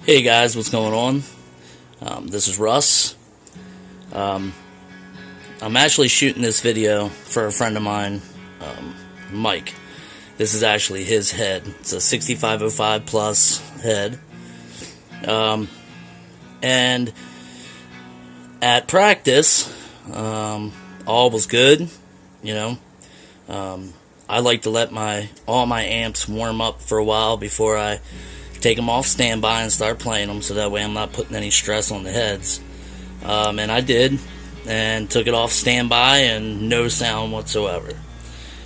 Hey guys, what's going on? This is Russ. I'm actually shooting this video for a friend of mine, Mike. This is actually his head. It's a 6505 plus head. And at practice, all was good, you know. I like to let all my amps warm up for a while before I take them off standby and start playing them, so that way I'm not putting any stress on the heads. And I did, and took it off standby and no sound whatsoever.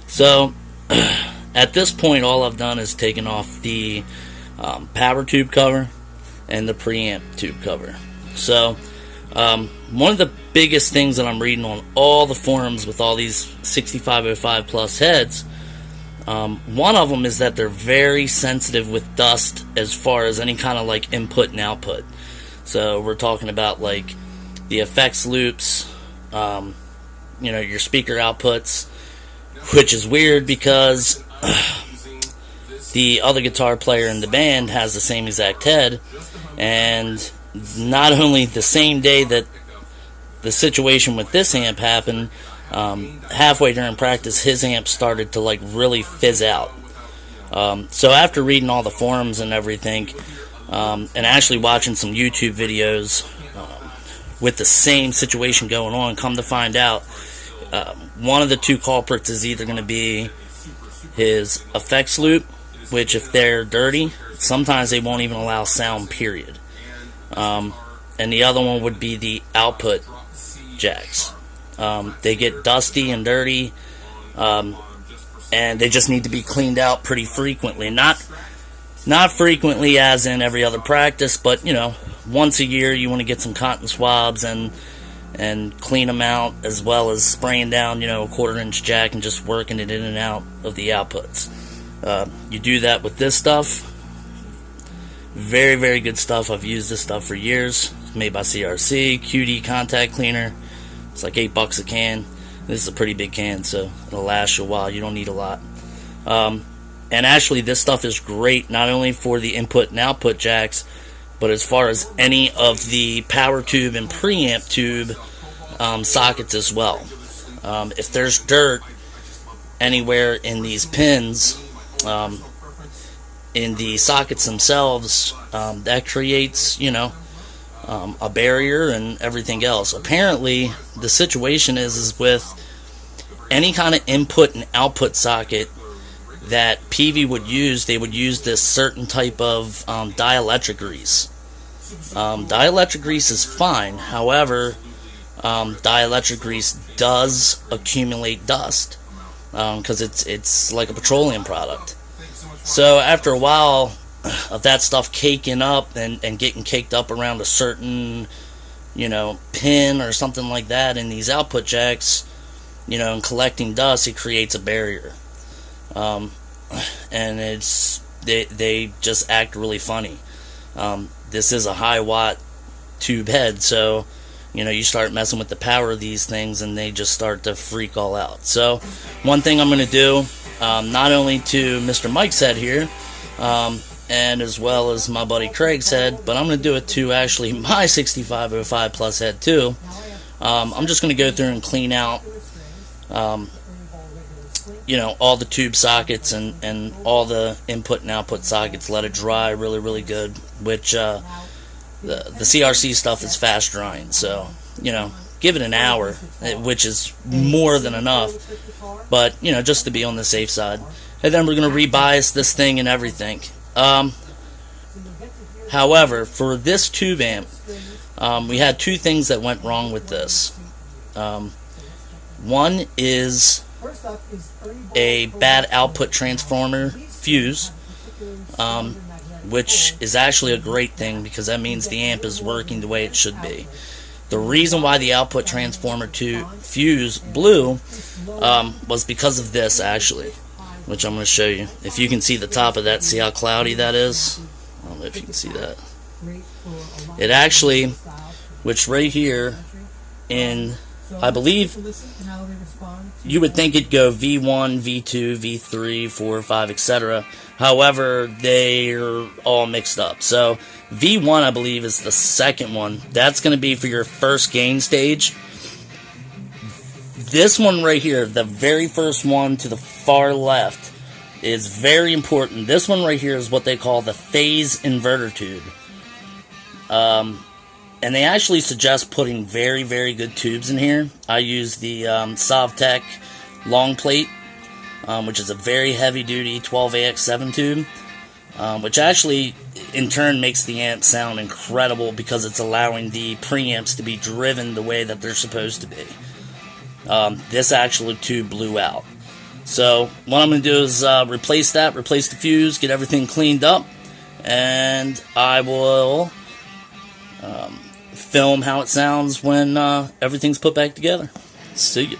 So at this point, all I've done is taken off the power tube cover and the preamp tube cover. So one of the biggest things that I'm reading on all the forums with all these 6505 plus heads, one of them is that they're very sensitive with dust as far as any kind of like input and output. So we're talking about like the effects loops, you know, your speaker outputs, which is weird because the other guitar player in the band has the same exact head, and not only the same day that the situation with this amp happened, halfway during practice his amp started to like really fizz out. So after reading all the forums and everything, and actually watching some YouTube videos with the same situation going on, come to find out one of the two culprits is either going to be his effects loop, which if they're dirty, sometimes they won't even allow sound, period. And the other one would be the output jacks. They get dusty and dirty, and they just need to be cleaned out pretty frequently. Not frequently as in every other practice, but you know, once a year you want to get some cotton swabs and clean them out, as well as spraying down, you know, a 1/4-inch jack and just working it in and out of the outputs. You do that with this stuff. Very, very good stuff. I've used this stuff for years. It's made by CRC, QD contact cleaner. It's like $8 a can. This is a pretty big can, so it'll last you a while. You don't need a lot. And actually, this stuff is great not only for the input and output jacks, but as far as any of the power tube and preamp tube sockets as well. If there's dirt anywhere in these pins, in the sockets themselves, that creates, you know, a barrier and everything else. Apparently, the situation is with any kind of input and output socket that Peavey would use, they would use this certain type of dielectric grease. Dielectric grease is fine. However, dielectric grease does accumulate dust because it's like a petroleum product. So after a while of that stuff caking up and getting caked up around a certain, you know, pin or something like that in these output jacks, you know, and collecting dust, it creates a barrier. And they just act really funny. This is a high watt tube head, so you know, you start messing with the power of these things and they just start to freak all out. So one thing I'm going to do, not only to Mr. Mike's head here, and as well as my buddy Craig's head, but I'm going to do it to actually my 6505 plus head too. I'm just going to go through and clean out, you know, all the tube sockets and all the input and output sockets, let it dry really, really good, which the CRC stuff is fast drying, so, you know, give it an hour, which is more than enough, but, you know, just to be on the safe side. And then we're going to rebias this thing and everything. However, for this tube amp, we had two things that went wrong with this. One is a bad output transformer fuse, which is actually a great thing because that means the amp is working the way it should be. The reason why the output transformer fuse blew was because of this, actually, which I'm going to show you. If you can see the top of that, see how cloudy that is? I don't know if you can see that. It actually, which right here in, I believe, you would think it'd go V1, V2, V3, 4, 5, etc. However, they're all mixed up. So V1, I believe, is the second one. That's going to be for your first gain stage. This one right here, the very first one to the far left, is very important. This one right here is what they call the phase inverter tube. And they actually suggest putting very, very good tubes in here. I use the Sovtech long plate, which is a very heavy-duty 12AX7 tube, which actually, in turn, makes the amp sound incredible because it's allowing the preamps to be driven the way that they're supposed to be. This actual tube blew out. So what I'm going to do is replace the fuse, get everything cleaned up, and I will film how it sounds when everything's put back together. See ya.